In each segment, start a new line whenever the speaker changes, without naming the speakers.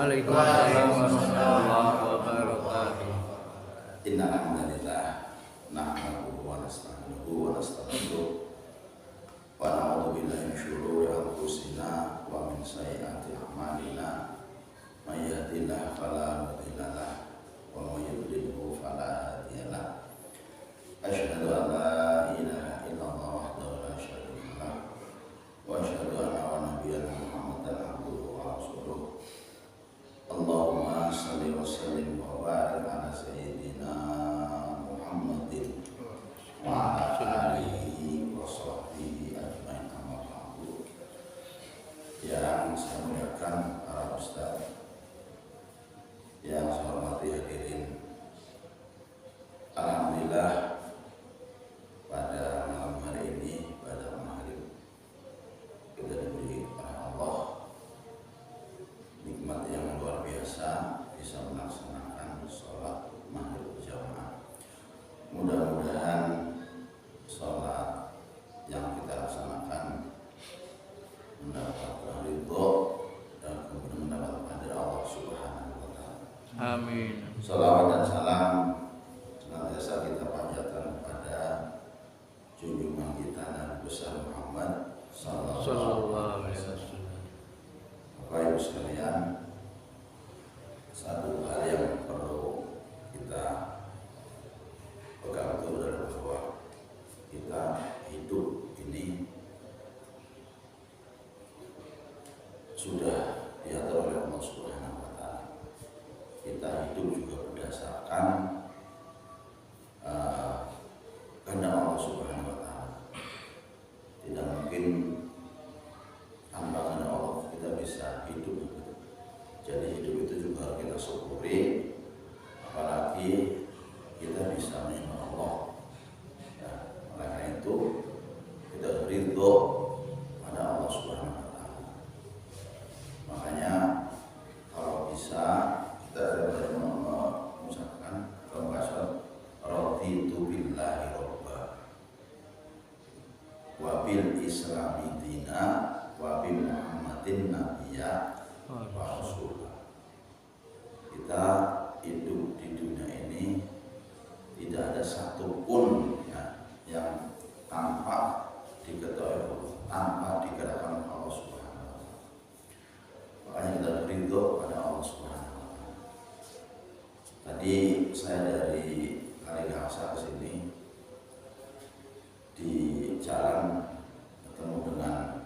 Waalaikumsalam warahmatullahi wabarakatuh.
Innal hamdalillah nahmaduhu wa nasta'inuhu wa nastaghfiruh wa na'udzu billahi min syururi anfusina wa min sayyiati a'malina may yahdihillahu fala mudilla lahu wa may yudlilhu fala hadiya lahu. Asyhadu an la ilaha illallah wahdahu la syarika lahu wa asyhadu anna nabiyyana Muhammadan abduhu wa rasuluh. Allahumma shalli wa sallim wa barik ala sayyidina Muhammadin wa ala alihi wa sahbihi ajmain, amma ba'du. Yang saya muliakan para ustaz, yang saya hormati hadirin, alhamdulillah pada malam hari ini, pada maghrib, kita diberi oleh Allah nikmat yang luar biasa bisa melaksanakan sholat maghrib berjamaah. Mudah-mudahan sholat yang kita laksanakan mendapatkan ridho dan kemudian mendapatkan dari Allah Subhanahu wa Ta'ala.
Amin.
Shalawat dan salam senantiasa kita panjatkan kepada junjungan kita Nabi besar Muhammad sallallahu alaihi wasallam. Bapak Ibu sekalian, satu hal yang perlu kita pegang teguh adalah bahwa kita hidup ini sudah diatur oleh Allah Subhanahu wa Ta'ala. Kita hidup juga berdasarkan kehendak Allah Subhanahu wa Ta'ala. Tidak mungkin tanpa kehendak Allah kita bisa hidup. Jadi hidup itu juga harus kita syukuri, apalagi kita bisa menyembah Allah. Ya, oleh itu kita ridho pada Allah Subhanahu wa Ta'ala. Makanya kalau bisa kita mengucapkan pembahasan raditu billahi robba wa bil islami dina wa bi Muhammadin nabiyya wa rasulullah. Kita hidup di dunia ini tidak ada satupun yang tanpa diketahui Allah, tanpa digerakkan Allah Subhanahu wa Ta'ala. Makanya kita ridho pada Allah Subhanahu wa Ta'ala. Tadi saya dari Kaligahasa ke sini, di jalan ketemu dengan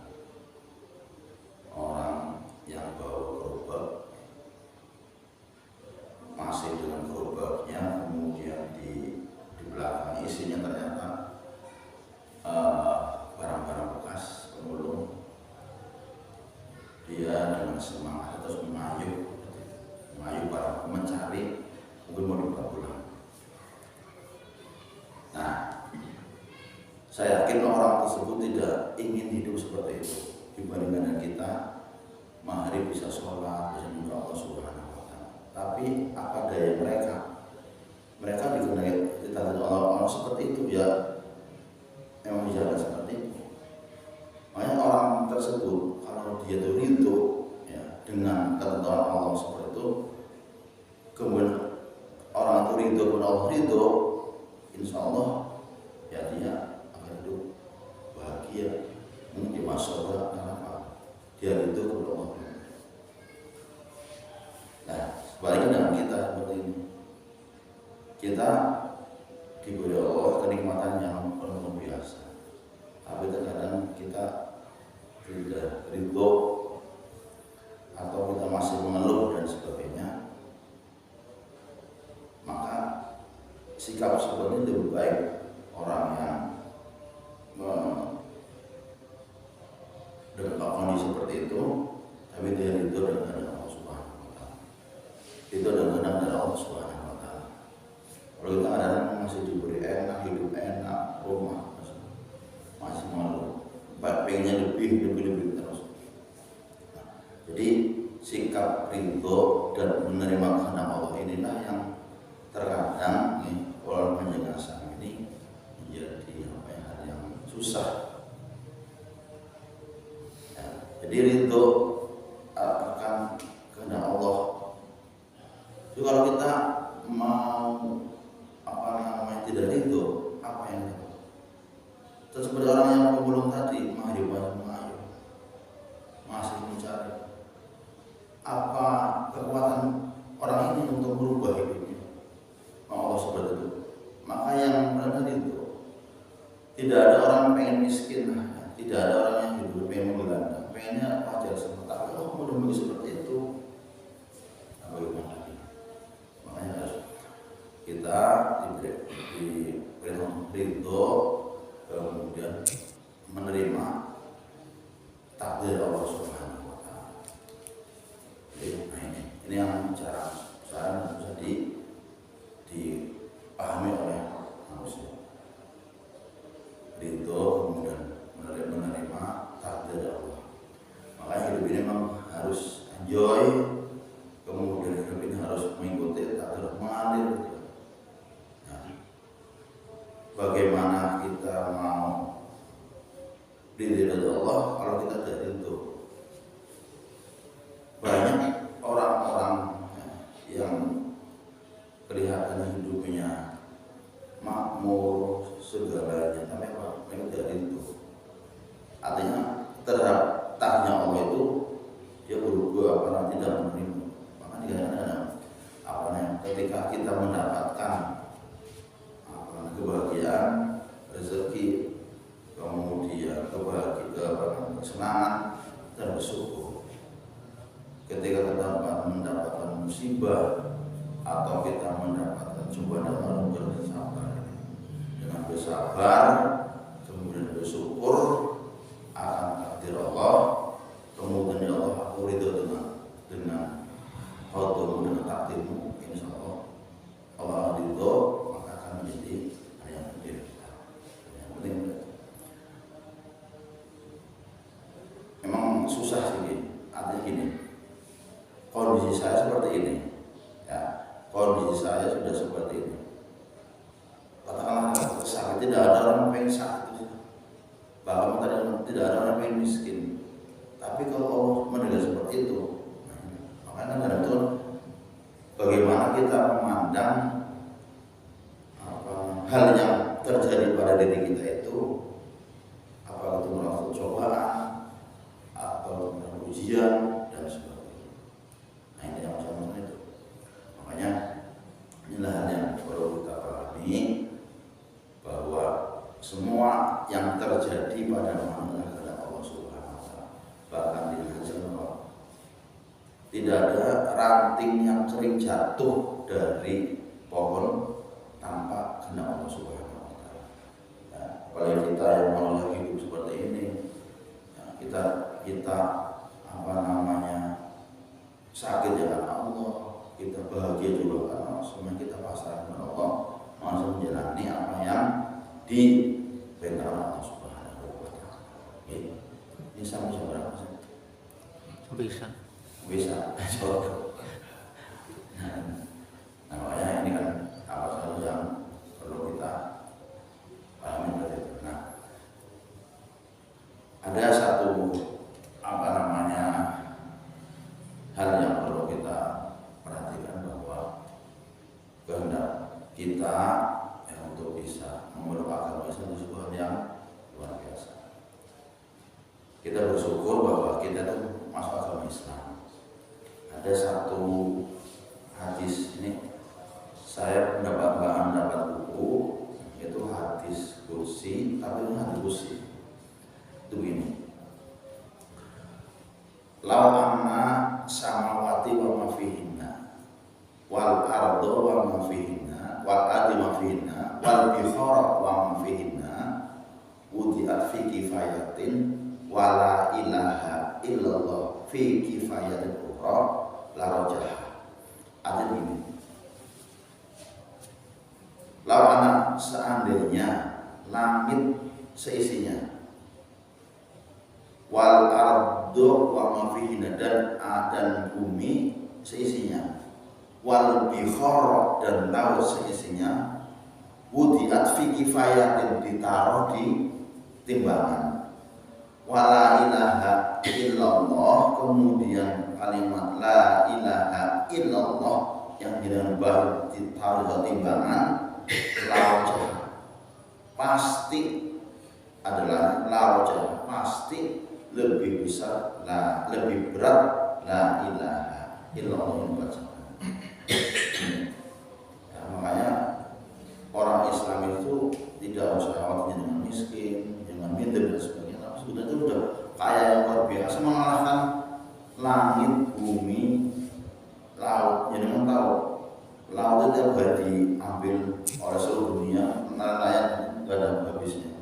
orang yang bawa gerobak, masih dengan gerobaknya, kemudian di belakang isinya ternyata barang-barang bekas pemulung. Dia dengan semangat terus mengayuh para mencari, mungkin mau dibawa pulang. Nah, saya yakin orang tersebut tidak ingin hidup seperti itu. Dibandingkan dengan kita, maghrib bisa sholat, bisa menyembah Allah Subhanahu wa Ta'ala. Tapi apa daya mereka? Mereka ditanya orang seperti itu, ya memang jalan seperti itu. Makanya orang tersebut kalau dia itu ridho ya, dengan ketentuan Allah seperti itu, kemudian orang itu ridho kepada Allah ridho, insya Allah ya dia akan hidup bahagia. Mungkin di masa depan kenapa? Dia ridho kepada Allah. Nah, sebaliknya dengan kita seperti ini, kita diberi Allah kenikmatan yang luar biasa, tapi terkadang kita tidak ridho atau kita masih mengeluh dan sebagainya. Maka sikap seperti ini lebih baik orang yang dengan kondisi seperti itu, tapi dia ridho dengan Allah Subhanahu wa Ta'ala. Itu dengan dari Allah Subhanahu wa Ta'ala. Kalau kita kadang-kadang masih diberi enak, hidup enak, rumah masih malu, pengennya lebih terus. Nah, jadi sikap ridho dan menerima kehendak Allah inilah yang terkadang orang penjelasan ini menjadi hal yang susah. Ya, jadi ridho akan kehendak Allah kita mau tidak ridho, apa yang kita lakukan? Terus seperti orang yang pemulung tadi, masih mencari apa kekuatan orang ini untuk merubah hidupnya. Allah seperti itu. Maka yang benar itu tidak ada orang yang pengen miskin, tidak ada orang yang hidup pengen menggelandang, pengennya wajar seperti tapi Allah mudah begitu seperti itu. Bagaimana lagi? Makanya harus kita diberi ridho, kemudian menerima takdir Allah Subhanahu wa Ta'ala. Jadi, ini yang cara bisa dipahami oleh manusia. Ridho kemudian menerima takdir Allah. Makanya hidup ini memang harus enjoy, kemudian hidup ini harus mengikuti takdir, mengalir. Bagaimana kita mau diridhoi Allah kalau kita tidak ridho? Banyak orang-orang yang kelihatan hidupnya makmur segalanya, tapi mereka tidak ridho. Artinya terhadap takdirnya Allah itu dia berubah tidak menerima. Makanya ketika kita mendapatkan kebahagiaan, rezeki, kemudian kebahagiaan, kesenangan dan bersyukur. Ketika kita mendapatkan musibah atau kita mendapatkan cobaan, harus bersabar. Dengan bersabar, kemudian bersyukur akan takdir Allah, kemudian ya Allah aku ridho dengan qadamu, dengan takdirmu, insya Allah Allah ridho, maka akan menjadi memang susah sih, artinya gini, kondisi saya seperti ini, ya, kondisi saya sudah seperti ini. Katakanlah sakit, tidak ada orang pengen sakit, bahkan tidak ada orang pengen miskin. Tapi kalau Allah mendengar seperti itu, makanya dari itu bagaimana kita memandang hal yang terjadi pada diri kita itu, apakah itu merupakan cobaan atau ujian dan sebagainya. Nah ini yang macam itu. Makanya inilah hal yang perlu kita pahami, bahwa semua yang terjadi pada manusia adalah Allah Subhanahu wa Ta'ala. Bahkan di hadis Allah tidak ada ranting yang sering jatuh dari pohon tanpa kehendak Allah Subhanahu wa Ta'ala. Ya, apalagi kita yang mau hidup seperti ini, ya, kita sakit ya karena Allah, kita bahagia juga karena Allah. Semua kita pasrahkan kepada Allah, langsung menjalani apa yang diperintahkan Allah Subhanahu wa Ta'ala. Ini sama berapa sih? Bisa. Nah, makanya ini kan apa saja yang perlu kita pahami dari itu. Nah, ada satu hal yang perlu kita perhatikan, bahwa kehendak kita untuk bisa memeluk agama Islam itu sebuah yang luar biasa. Kita bersyukur bahwa kita itu masuk agama Islam. Ada satu hadis ini, saya mendapat buku, yaitu hadis kursi, tapi ini hadis kursi itu begini: law anna samawati wa ma fihinna wal ardu wa ma fihinna wal adi ma fihinna wal bihara wa ma fihinna wudi'at fi kifayatin wa la ilaha illallah fi kifayatin ukhra la rajah. Ada ini, lawan seandainya langit seisinya, wal ardo wa ma fihinna, dan bumi seisinya, wal bihara, dan laut seisinya, wudi'at fi kifayatin, ditaruh di timbangan, wala ilaha illallah, kemudian kalimat la ilaha illallah yang jenengan baru ditaruh di timbangan lauja pasti adalah lauja pasti lebih besar, lebih berat la ilaha illallah yang bacakan. Ya, makanya orang Islam itu tidak usah khawatir dengan miskin, dengan minder dan sebagainya. Tapi sudah itu sudah kaya yang luar biasa, mengalahkan langit, bumi, laut. Jangan tahu, laut itu tiap hari diambil oleh seluruh dunia, nelayan nggak ada habisnya.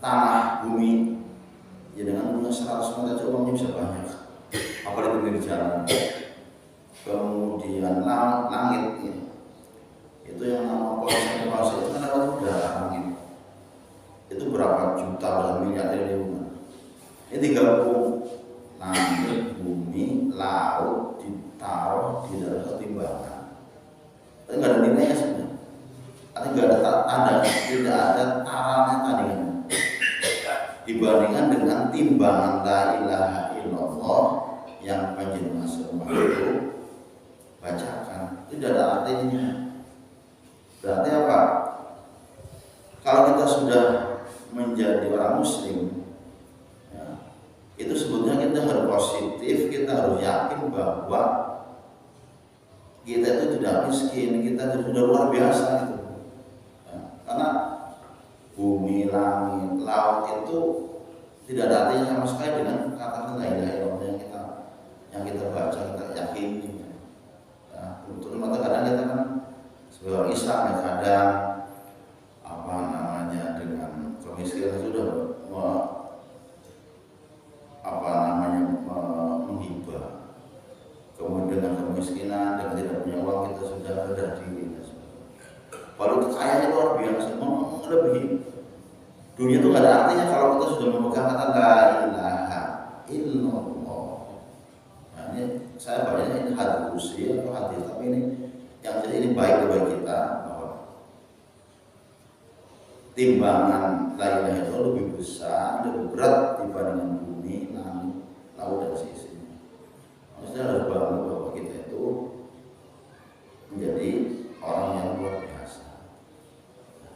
Tanah, bumi, ya dengan punya 100 meter aja uangnya bisa banyak. Apalagi pinggir jalan. Kemudian langit ini, itu yang nama konsentrasi itu kan lewat udara langit. Itu berapa juta, berapa miliar triliun. Ini digabung langit, bumi, laut ditaruh di dalam ketimbangan. Tapi nggak ada nilainya sebenarnya. Artinya nggak ada tanda, tidak ada tarannya tandingan. Dibandingkan dengan timbangan la ilaha illallah yang panjenengan semua itu bacakan, tidak ada artinya. Berarti apa? Kalau kita sudah menjadi orang muslim, ya, itu sebetulnya kita harus positif, kita harus yakin bahwa kita itu tidak miskin, kita itu sudah luar biasa itu. Ya, karena bumi, langit, laut itu tidak ada artinya sama sekali dengan kata la ilaha illallah yang kita baca, kita yakini. Ya, terutama kadang kita kan sebagai orang Islam ya kadang apa namanya dengan kemiskinan sudah menghibah. Kemudian dengan kemiskinan, dengan tidak punya uang kita sudah rendah diri. Kalau kayaknya luar biasa, melebihi. Dunia itu nggak ada artinya kalau kita sudah memegang kata la ilaha illallah. Nah, ini saya bacanya ini hadis kursi atau hadis, tapi ini yang jadi ini baik bagi kita bahwa timbangan la ilaha illallah lebih besar, lebih berat dibandingkan bumi, langit, laut dan sisinya. Maksudnya harus bangga bahwa kita itu menjadi orang yang luar biasa.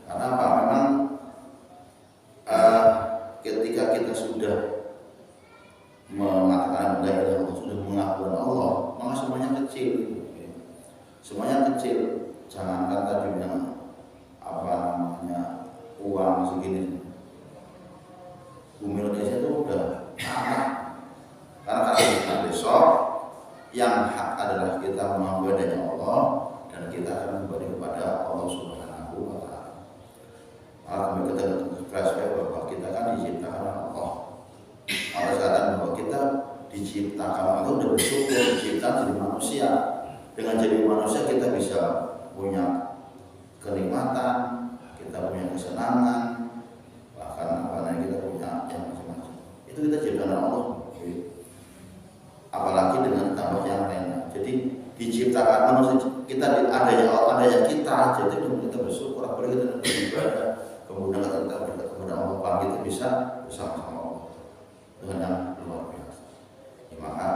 Karena apa? Memang ketika kita sudah mengatakan la ilaha illallah, sudah mengakui Allah, maka semuanya kecil. Semuanya kecil. Jangankan tadi yang apa namanya uang segini. Bumi Indonesia itu udah tanah. Karena kita besok yang hak adalah kita mengakui adanya Allah dan kita akan kembali kepada Allah Subhanahu wa Ta'ala. Kalau kita flashback bahwa kita kan diciptakan Allah. Allah katakan bahwa kita diciptakan Allah, udah bersyukur diciptakan jadi manusia. Dengan jadi manusia kita bisa punya kenikmatan, kita punya kesenangan, bahkan apa namanya kita punya yang macam-macam. Itu kita ciptaan Allah. Apalagi dengan tambah yang lainnya. Jadi diciptakan manusia kita adanya kita, jadi kita bersyukur apalagi kita beribadah. Kemudian kita berdekat kepada Allah, kita bisa bersama-sama Allah dengan yang luar biasa. Ya, maka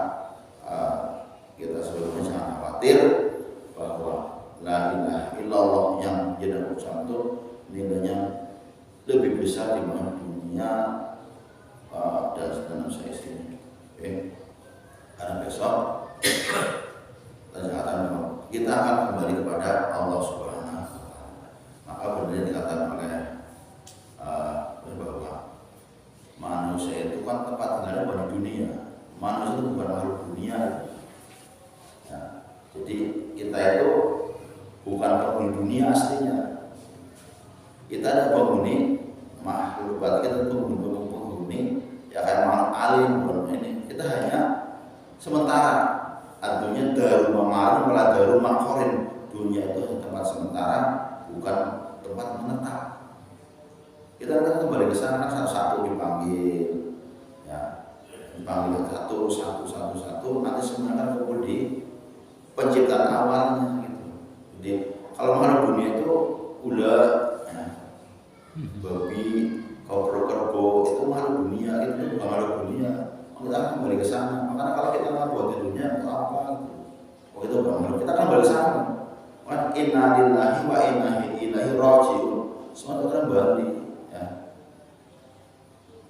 kita sebelumnya jangan khawatir bahwa la ilaha illallah yang jadi ucapan itu nilainya lebih besar dibanding dunia dan saya sini. Oke. Karena besok kita akan kembali kepada Allah Subhanahu wa Ta'ala. Maka benar dikatakan oleh bahwa manusia itu kan tempat tinggalnya bukan dunia. Manusia itu bukan makhluk dunia. Ya, jadi kita itu bukan penghuni dunia aslinya. Kita ada penghuni makhluk, berarti kita itu penghuni ya kayak makhluk alim ini. Kita hanya sementara. Artinya darul mamarin malah darul makhorin. Dunia itu tempat sementara, bukan tempat menetap. Kita akan kembali ke sana satu-satu dipanggil, ya, dipanggil satu, nanti semuanya akan kumpul di penciptaan awalnya gitu. Jadi kalau makhluk dunia itu ular, ya, babi, kerbau itu makhluk dunia, itu bukan makhluk dunia. Kita akan kembali ke sana. Makanya kalau kita mau buat di dunia itu apa? Gitu. makhluk. Kita kan balik sama. Wa inna lillahi wa inna ilaihi raji'un. Semua kita kan balik. Ya.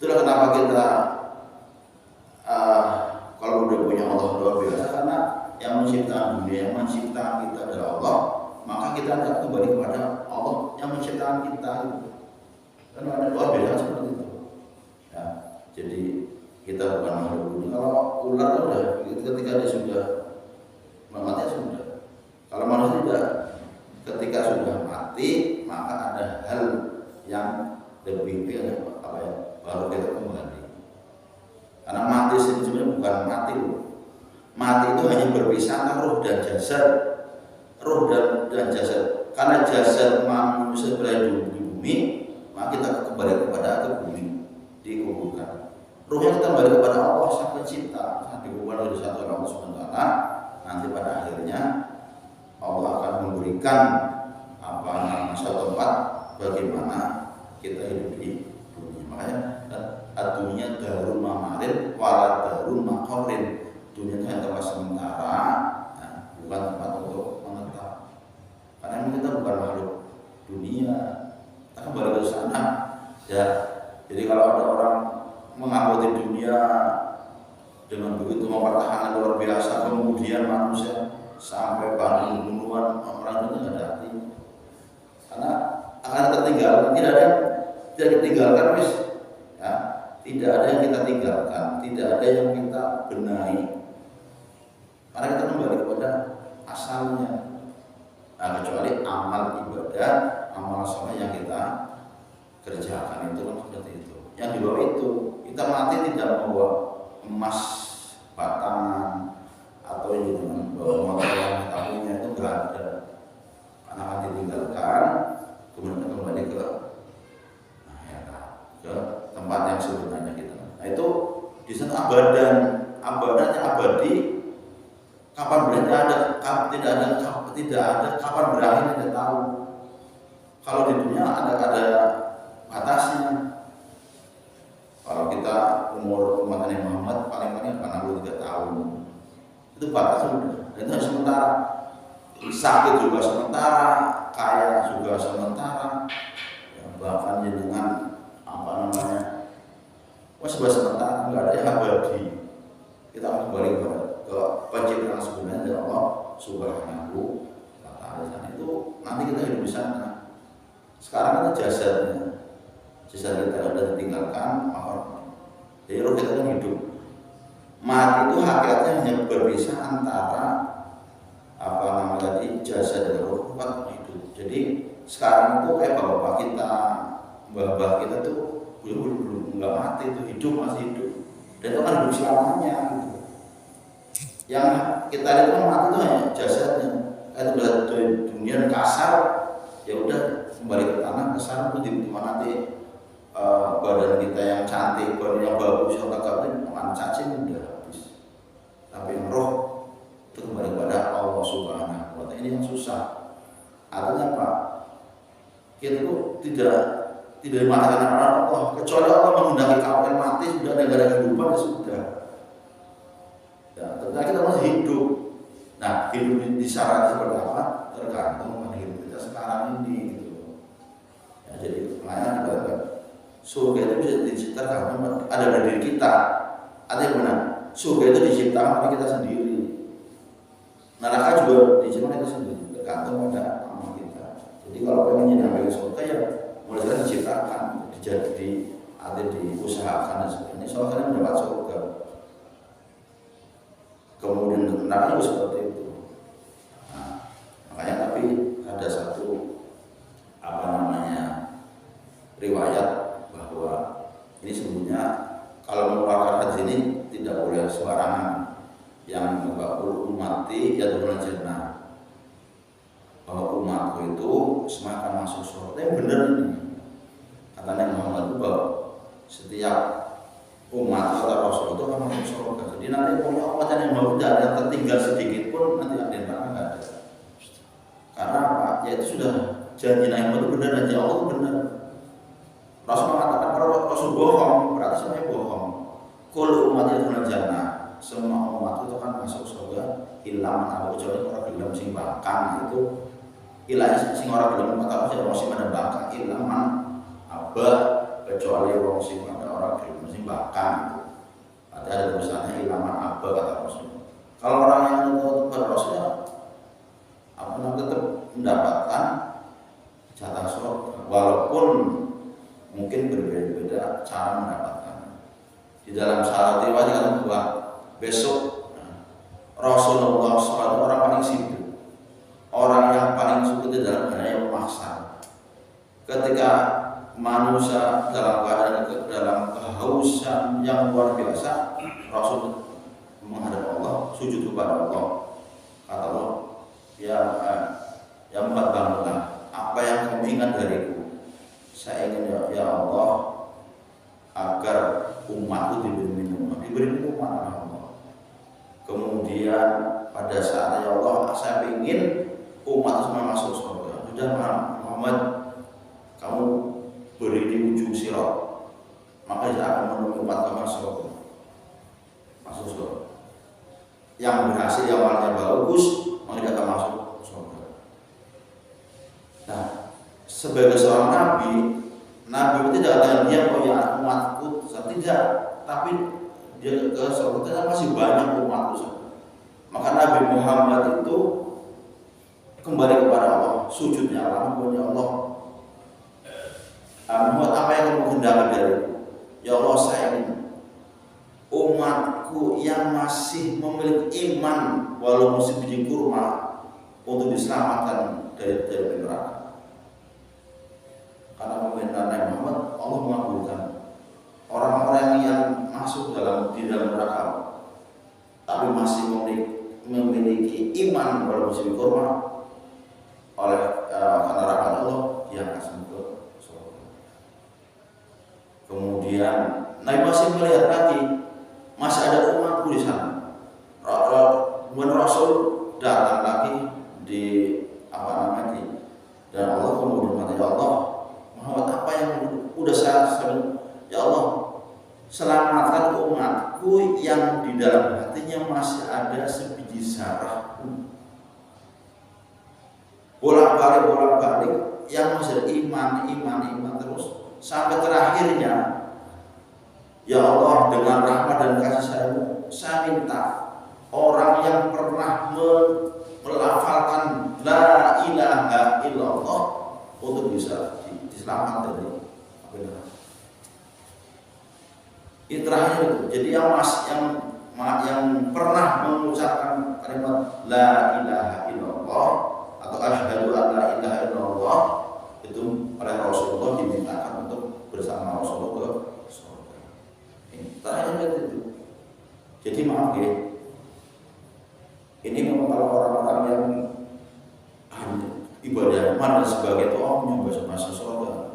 Itulah kenapa kita kalau udah punya Allah luar biasa, karena yang menciptakan dunia, yang menciptakan kita adalah Allah, maka kita akan kembali kepada Allah yang menciptakan kita. Kan ada luar biasa seperti itu. Ya, jadi kita bukan makhluk dunia. Kalau ular itu udah ketika dia sudah mati sudah. Kalau manusia tidak, ketika sudah mati maka ada hal yang lebih apa ya, baru kita kembali. Karena mati sebenarnya bukan mati loh. Mati itu hanya berpisah antara roh dan jasad. Roh dan jasad. Karena jasad manusia berada di bumi, maka kita kembali kepada ke bumi, dikuburkan. Rohnya kita kembali kepada Allah Sang Pencipta, saat dikuburkan oleh satu Allah SWT. Nanti pada akhirnya Allah akan memberikan suatu tempat bagaimana kita hidup di dunia. Makanya dunia darul mamarin wala darul maqarin. Dunia itu hanya tempat sementara, ya, bukan tempat untuk menetap. Karena memang kita bukan makhluk dunia, kita kembali ke sana. Ya, jadi kalau ada orang mengamati dunia dengan begitu mempertahankan luar biasa, kemudian manusia sampai bahan pembunuhan, orang itu tidak ada artinya. Karena akan tertinggalkan, tidak ada yang ditinggalkan, wis. Ya, tidak ada yang kita tinggalkan, tidak ada yang kita benahi. Karena kita kembali kepada asalnya. Nah, kecuali amal ibadah, amal soleh yang kita kerjakan itu kan seperti itu. Yang di bawah itu, kita mati tidak membawa emas batangan atau ini dengan bawa motor yang kita punya, itu nggak ada. Karena akan ditinggalkan, kemudian kembali ke ke tempat yang sebenarnya kita. Nah itu di sana abadannya abadi. Kapan berakhir tidak ada kapan berakhir tidak tahu. Kalau di dunia ada batasnya. Kalau kita umur umat Nabi Muhammad paling-paling 83 tahun, itu batasnya udah. Dan itu sementara. Sakit juga sementara, kaya juga sementara, ya, bahkan dengan sebuah sementara, nggak ada yang abadi. Kita akan kembali ke penciptaan sebenarnya dari Allah Subhanahu wa Ta'ala. Itu nanti kita hidup di sana. Sekarang kita jasad kita sudah ditinggalkan, maka jadi roh kita kan hidup. Mati itu hakikatnya hanya berpisah antara jasad dan roh kuat hidup. Jadi sekarang itu kayak bapak kita, mbah kita tuh belum nggak mati, itu hidup, masih hidup. Dan itu kan hidup selamanya. Gitu. Yang kita lihat kan mati itu hanya jasadnya. Itu dari dunia kasar, ya udah kembali ke tanah kasar itu di mana nanti badan kita yang cantik, badan yang bagus, yang tegak mana cacing udah habis. Tapi yang roh itu kembali kepada Allah Subhanahu wa Ta'ala. Ini yang susah. Artinya apa? Kita itu tidak dimatikan oleh Allah, kecuali Allah menghendaki kamu mati sudah negara kehidupan ya sudah. Ya, ternyata kita masih hidup. Nah, hidup di syarat seperti apa? Tergantung dengan hidup kita sekarang ini. Gitu. Ya, jadi makanya kita surga itu bisa diciptakan ada pada diri kita. Artinya benar. Surga itu diciptakan oleh kita sendiri. Neraka juga diciptakan kita sendiri. Tergantung pada amal kita. Jadi kalau pengen nyampe surga ya mulai dari diciptakan, ada diusahakan dan sebagainya. Soalnya mendapat surga. Kemudian neraka juga seperti itu. Nah, makanya tapi ada satu riwayat bahwa ini sebenarnya kalau mengeluarkan hadis ini tidak boleh sembarangan. Yang membakul umati ya turun jannah, bahwa umatku itu semua akan masuk surga. Yang benar ini katanya Muhammad itu bahwa setiap umat atau Rasul itu akan masuk surga. Jadi nanti punya umat yang mau tidak ada tertinggal sedikit pun nanti ada yang nggak ada. Karena apa? Ya itu sudah janji Nabi itu benar, janji Allah itu benar. Rasul mengatakan kalau Rasul bohong berarti semuanya bohong. Kul umatnya turun jannah. semua umat itu kan masuk surga ilang apa kecuali orang gelem sing bakang itu ilahnya sing orang gelem atau sing sing pada bakang ilang apa kecuali orang sing pada orang gelem sing bakang itu. Ada tulisannya ilaman apa kata Rasul. Kalau orang yang menurut Rasulnya apa namanya tetap mendapatkan jatah surga walaupun mungkin berbeda-beda cara mendapatkan. Di dalam salah riwayat kan bahwa besok Rasulullah SAW orang paling sibuk, orang yang paling sibuk di dalam dunia memaksa. Ketika manusia dalam keadaan dalam kehausan yang luar biasa, Rasul menghadap Allah, sujud kepada Allah. Kata Allah, ya Muhammad bangunlah. Apa yang kamu ingat dariku? Saya ingin ya Allah agar umatku diberi minuman oleh Allah. Kemudian pada saat ya Allah saya ingin umat semua masuk surga. Sudah Muhammad, kamu beri di ujung sirat, maka dia akan menemui umat kamu masuk surga. Yang berhasil yang awalnya bagus, maka dia akan masuk surga. Nah, sebagai seorang nabi itu tidak kata dia ya umatku tidak, tapi dia ke surga masih banyak umatku. Maka Nabi Muhammad itu kembali kepada Allah, sujudnya Allah, ya Allah, Muhammad apa yang kamu hendaki dariku? Ya Allah, saya ingin umatku yang masih memiliki iman walaupun sebiji kurma untuk diselamatkan dari neraka. Karena pemerintahan Nabi Muhammad, Allah mengabulkan orang-orang yang masuk di dalam neraka tapi masih memiliki iman walaupun sebiji kurma oleh karena rahmat Allah yang akan ke surga. Kemudian Nabi masih melihat lagi masih ada umatku di sana. Kemudian Rasul datang lagi di dan Allah kemudian mengatakan, ya Allah Muhammad apa yang udah saya ya Allah selamatkan umatku yang di dalam hatinya masih ada sebiji zarah bolak-balik yang masih ada iman terus sampai terakhirnya. Ya Allah, dengan rahmat dan kasih sayang-Mu, saya minta orang yang pernah melafalkan la ilaha illallah untuk bisa diselamatkan dari api neraka. Ini terakhir itu. Jadi yang pernah mengucapkan kalimat la ilaha illallah atau asyhadu an la ilaha illallah itu oleh Rasulullah dimintakan untuk bersama Rasulullah ke surga. Ini terakhir itu. Jadi maaf ya, ini memang kalau orang-orang yang ibadah mana sebagai itu yang masuk surga.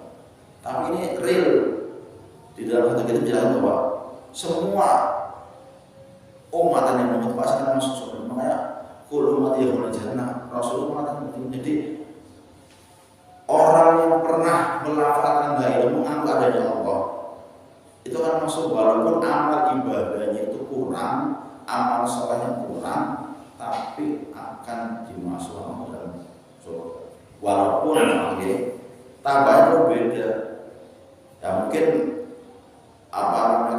Tapi ini real di dalam hati kita jelas bahwa semua umat yang pasti masuk surga. Makanya kullu umat yadkhulul jannah. Rasulullah mengatakan begitu. Jadi orang yang pernah melafalkan la ilaha mengaku adanya Allah itu kan masuk walaupun amal ibadahnya itu kurang, amal salehnya kurang, tapi akan dimasukkan dalam surga. Walaupun tambahnya berbeda. Ya mungkin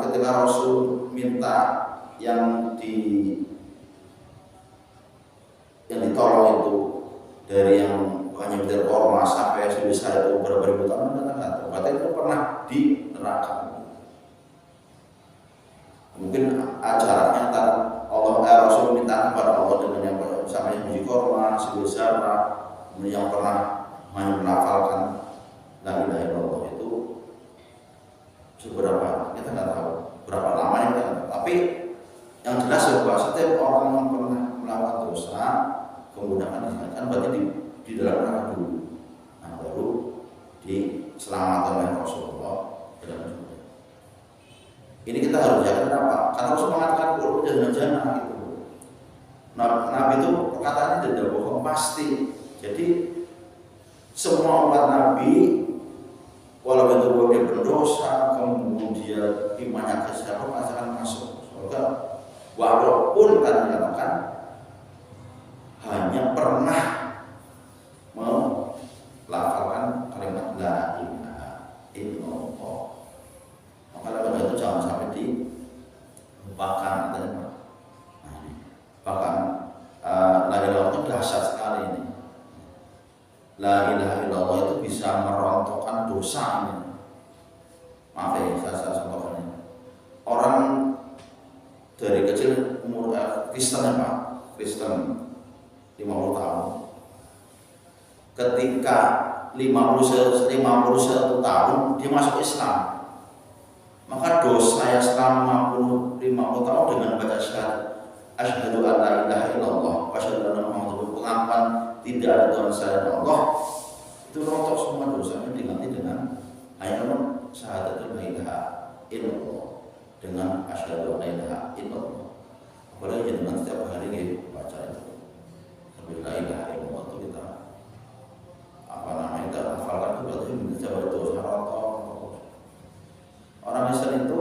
ketika Rasul minta yang ditolong itu dari yang hanya dari ormas sampai sebesar itu berapa ribu tahun kan berarti itu pernah di neraka. Mungkin ajarannya antara Rasul minta kepada Allah dengan yang sama yang biji korma sebesar yang pernah melafalkan la ilaha illallah itu seberapa kita nggak tahu berapa lama yang kita tahu. Tapi yang jelas bahwa setiap orang yang pernah melakukan dosa kemudian kan berarti di dalam neraka dulu, nah baru diselamatkan oleh Rasulullah dalam surga. Ini kita harus yakin apa? Karena Rasul mengatakan kalau jangan gitu. Nabi itu perkataannya tidak bohong pasti. Jadi semua umat Nabi walaupun dia berdosa kemudian imannya kesiapa pasti akan masuk surga walaupun tadi dikatakan hanya pernah melafalkan kalimat la ilaha illallah. Maka kalimat itu jangan sampai dilupakan. Bahkan la ilaha illallah itu dahsyat sekali ini. La ilaha illallah itu bisa merontokkan dosa ini. Maaf ya, saya contohkan ini. Orang dari kecil umur Kristen Pak, Kristen 50 tahun. Ketika 51 tahun dia masuk Islam, maka dosa yang selama 50 tahun dengan baca syahadat asyhadu an la ilaha illallah wa asyhadu anna muhammadar pengakuan tidak ada Tuhan selain Allah, itu rontok semua dosanya diganti dengan ayat syahadat la ilaha illallah dengan asyhadu an la ilaha illallah. Apalagi dengan setiap hari kita baca itu la ilaha illallah itu kita kita hafalkan itu berarti menjawab dosa rontok. Orang Islam itu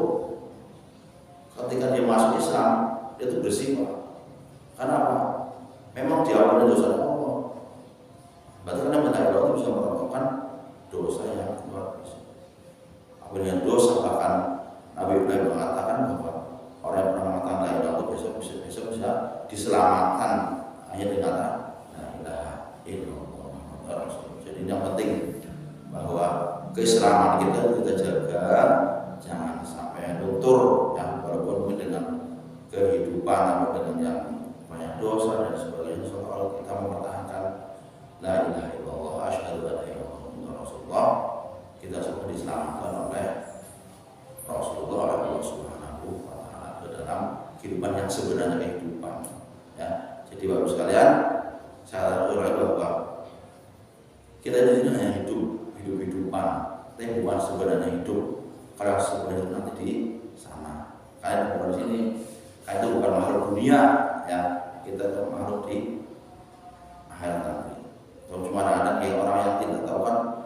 ketika dia masuk Islam itu bersih Pak. Karena apa? Memang diampuni dosa Allah. Berarti karena Allah itu bisa merontokkan dosa yang luar biasa. Apabila dosa bahkan Nabi Ibrahim mengatakan bahwa orang yang pernah mengatakan la ilaha illallah besok bisa diselamatkan hanya dengan la ilaha illallah. Jadi yang penting bahwa keislaman kita jaga, jangan sampai luntur ya, walaupun dengan kehidupan atau dengan yang banyak dosa dan sebagainya. So, kalau kita mempertahankan la ilaha illallah asyhadu an la ilaha illallah Rasulullah, kita semua diselamatkan oleh Rasulullah oleh Allah Subhanahu wa taala dalam kehidupan yang sebenarnya kehidupan ya. Jadi Bapak sekalian, saya ulangi bahwa kita di sini hanya hidup-hidupan, tapi bukan sebenarnya hidup. Kalau sebenarnya nanti di sana. Kalian bukan di sini, kalian itu bukan makhluk dunia, ya. Kita itu makhluk di akhirat nanti. Kalau cuma ada orang yang tidak tahu kan,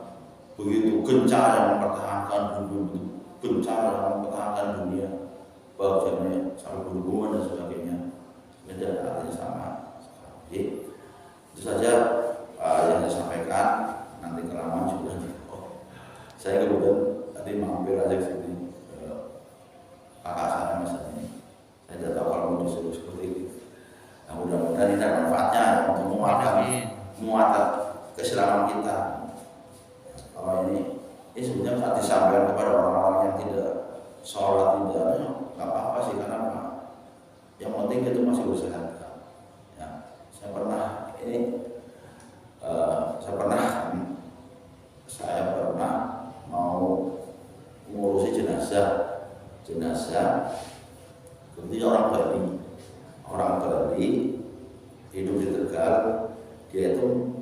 begitu gencar yang mempertahankan dunia, bahwasanya sampai berhubungan dan sebagainya, tidak ada artinya sama. Jadi itu saja yang saya sampaikan. Nanti kelamaan sudah. Saya kemudian tadi mampir aja ke sini kakak saya Mas ini. Saya tidak tahu kalau mau disuruh seperti itu. Nah, mudah-mudahan ini ada manfaatnya untuk menguatkan keislaman kita. Kalau ini sebenarnya saat disampaikan kepada orang-orang yang tidak sholat tidak, nggak apa-apa sih, karena apa? Yang penting itu masih bersahadat. Ya, saya pernah mau mengurusi jenazah kemudian orang Bali hidup di Tegal. Dia itu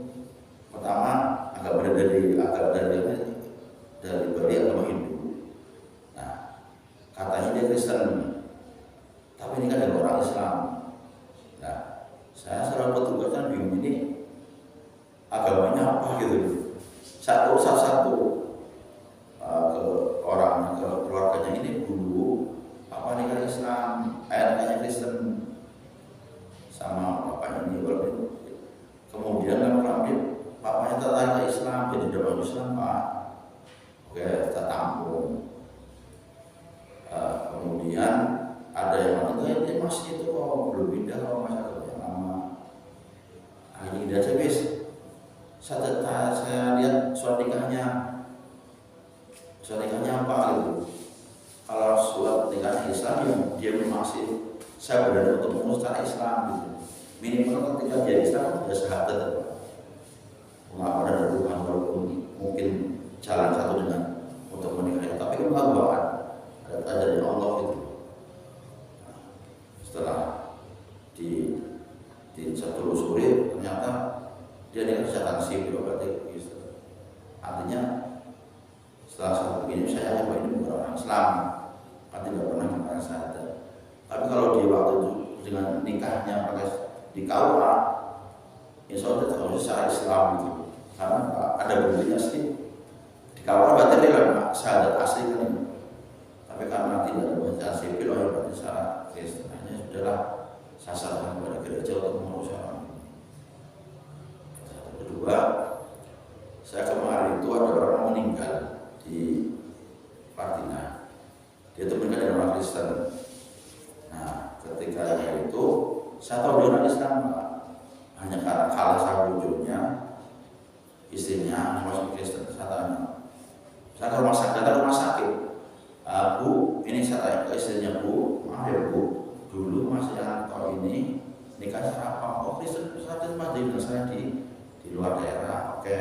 pertama agak dari Bali agama Hindu. Nah, katanya dia Kristen, tapi ini kan ada orang Islam. Nah, saya selalu petugas kan bingung ini agamanya apa gitu. Satu ke keluarganya ini dulu apa nih kan Islam, ayahnya Kristen sama bapaknya ini walaupun kemudian kan bapaknya tertarik ke Islam, jadi dalam Islam Pak. Oke, kita tampung. Kemudian ada yang mengatakan dia masih itu kok belum pindah kalau masalah yang lama. Ini dia habis. Saya lihat surat nikahnya apa gitu. Kalau surat nikahnya Islam, dia masih saya berani untuk mengurus secara Islam gitu. Minimal ketika dia Islam dia syahadat. Mengapa ada Tuhan walaupun mungkin jalan satu dengan untuk menikah, tapi kan bawaan ada dari Allah itu. Setelah ditelusuri ternyata dia nikah secara sipil berarti gitu. Artinya setelah saya begini saya bahwa ini bukan orang Islam, kan tidak pernah mengatakan syahadat. Tapi kalau di waktu itu dengan nikahnya pakai di KUA, insya Allah tidak secara Islam gitu. Karena ada buktinya sih di KUA berarti dia syahadat asli kan ini. Tapi karena tidak ada bacaan sipil, berarti secara Kristennya sudah udahlah saya sarankan kepada gereja untuk mengurus orang ini. Kedua, saya kemarin itu ada orang meninggal di Partina. Dia itu menikah dengan orang Kristen. Nah, ketika itu saya tahu dia orang Islam, Pak. Hanya karena kalah sama wujudnya, istrinya masuk Kristen. Saya tanya, saya ke rumah sakit. Bu, ini saya tanya ke istrinya, Bu, maaf ya Bu, dulu Mas Yanto ini nikah secara apa? Oh Kristen, saya dengan saya di luar daerah, oke.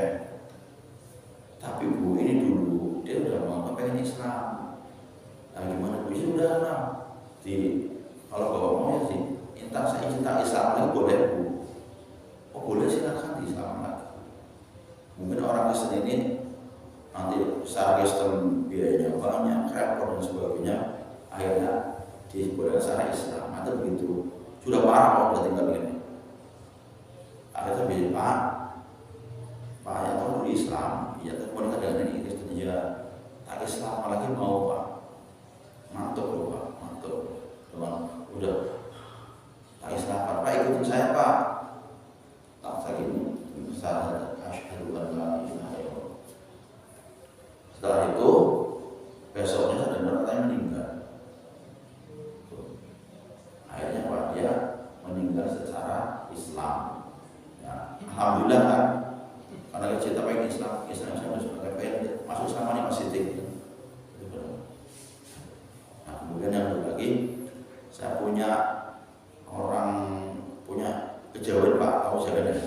Tapi Bu, ini dulu dia udah mau pengen Islam. Nah gimana Bu? Ini udah lah. Kalau bapak mau ya sih, entah saya cinta Islam lagi boleh Bu. Oh boleh, silakan di Islam lagi. Mungkin orang Kristen ini nanti secara Kristen biayanya banyak, repot dan sebagainya, akhirnya dibolehkan secara Islam atau begitu. Sudah parah kalau udah tinggal begini. Akhirnya bilang Pak ya tahu dulu Islam, ya tapi mereka dengan ini Kristen ya tak Islam lagi mau Pak, mantuk loh Pak, mantuk. Teman udah tak Islam Pak ikutin saya Pak. Tak lagi saya asyhadu an la ilaha illallah. Setelah itu besoknya saya dengar katanya meninggal. Akhirnya Pak dia meninggal secara Islam. Ya, alhamdulillah kan, karena kita pengen Islam saya sebagai pengen masuk sama nih masih tinggi. Nah kemudian yang satu lagi, saya punya kejawen Pak, tahu saya kan?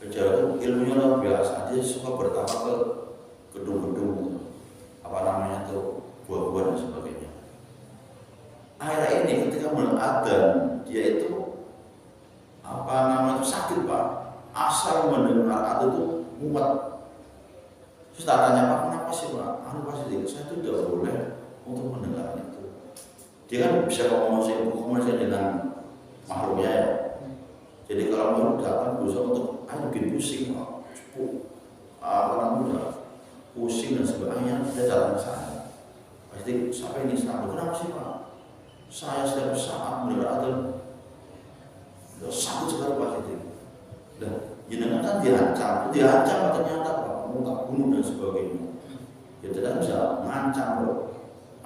Kejawen itu ilmunya luar biasa, dia suka bertapa ke gedung-gedung, apa namanya tuh buah-buah dan sebagainya. Akhirnya ini ketika mulai adzan, dia itu apa namanya itu sakit Pak, asal mendengar adzan itu mumet. Terus tak tanya Pak, kenapa sih Pak? Pasti saya itu tidak boleh untuk mendengar itu. Dia kan bisa komunikasi dengan makhluknya ya. Jadi kalau makhluk datang berusaha untuk bikin pusing Pak, apa namanya pusing dan sebagainya, dia datang ke sana. Pasti sampai ini Islam, kenapa sih Pak? Saya setiap saat mendengar adzan sakit sekali Pak itu. Dan jenengan kan diancam ternyata Pak, mau tak bunuh dan sebagainya. Ya tidak bisa mengancam loh.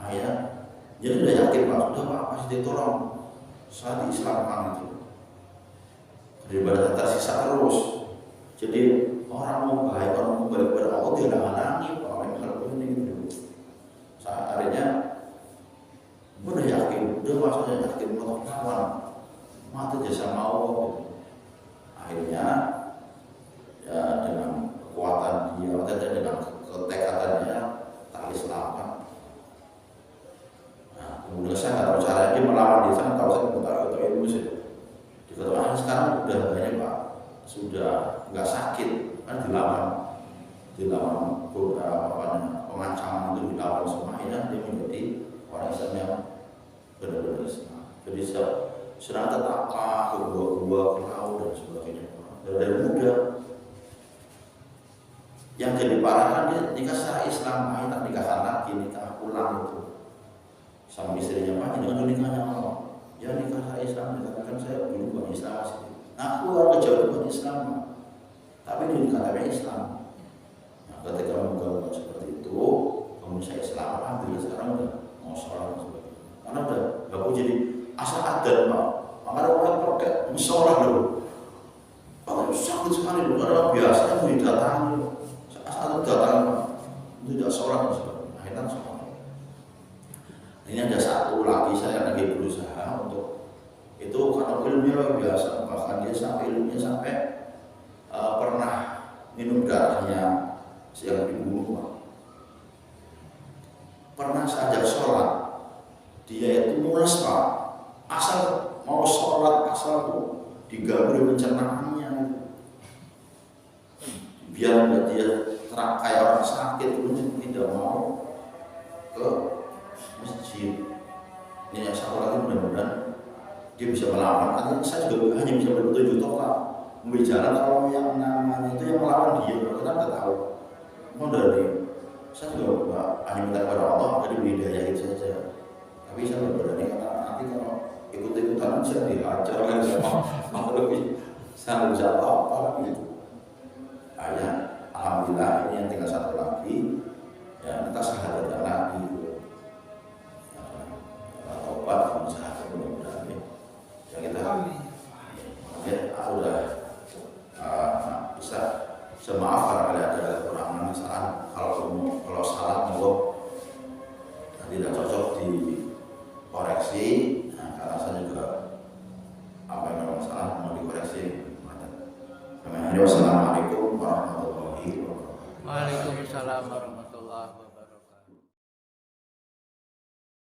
Akhirnya jadi udah yakin Pak, sudah Pak pasti ditolong. Saya diislamkan itu. Daripada tersisa terus. Jadi orang mau baik, orang mau balik kepada Allah dia halangi Pak, yang kalau ini gitu. Saat akhirnya udah yakin, udah maksudnya yakin mau kawan mati jasa mau. Akhirnya ya dengan kekuatan dia dan dengan ketekadannya tak Islamkan. Nah kemudian saya nggak tahu cara dia melawan dia, saya tahu saya nggak tahu ilmu sih. Dikatakan sekarang udah banyak Pak, sudah nggak sakit kan dilawan beberapa pengancaman itu dilawan semuanya, dia menjadi orang Islam yang benar-benar Islam. Jadi sedang tetapa ke gua ke laut dan sebagainya dari muda. Yang jadi parah kan dia nikah secara Islam, tak nikahkan lagi, nikah ulang itu sama istrinya Pak, dengan nikahnya Allah. Ya nikah secara Islam, dikatakan saya dulu bukan Islam sih. Nah aku orang kejauh bukan Islam, tapi dia dikatakan Islam. Nah ketika menggaul seperti itu, kemudian saya Islam, alhamdulillah sekarang udah mau sholat dan sebagainya. Karena udah aku jadi asal adat Pak. Makanya orang pakai sholat dulu. Kalau sakit sekali dulu, orang biasanya mau didatangi. Asal datang Pak, tidak sholat dan sebagainya. Akhirnya sholat. Ini ada satu lagi, saya lagi berusaha untuk itu karena ilmunya luar biasa, bahkan dia sampai ilmunya sampai pernah minum darahnya yang dibunuh. Pernah saja sholat, dia itu mules Pak, asal mau sholat asal tuh diganggu pencernaannya, biar dia kayak orang sakit pun tidak mau ke masjid. Ini yang satu lagi mudah-mudahan dia bisa melawan. Artinya saya juga hanya bisa berpetunjuk Pak, membicara kalau yang namanya itu yang melawan dia, kita nggak tahu. Mau dari saya juga hanya minta kepada Allah, jadi beri daya itu saja. Tapi saya nggak berani karena nanti kalau ikut-ikutan aja dihajar kan sama lebih saya bisa apa gitu. Ayah, alhamdulillah ini yang tinggal satu lagi, ya kita sahadatkan lagi gitu. Ya, obat kamu sahadat mudah-mudahan ya kita udah bisa semaaf kalau ada kekurangan kesalahan, kalau salah monggo tidak cocok dikoreksi. Nah, karena saya juga apa yang memang salah mau dikoreksi. Wassalamualaikum warahmatullahi wabarakatuh.
Waalaikumsalam warahmatullahi wabarakatuh.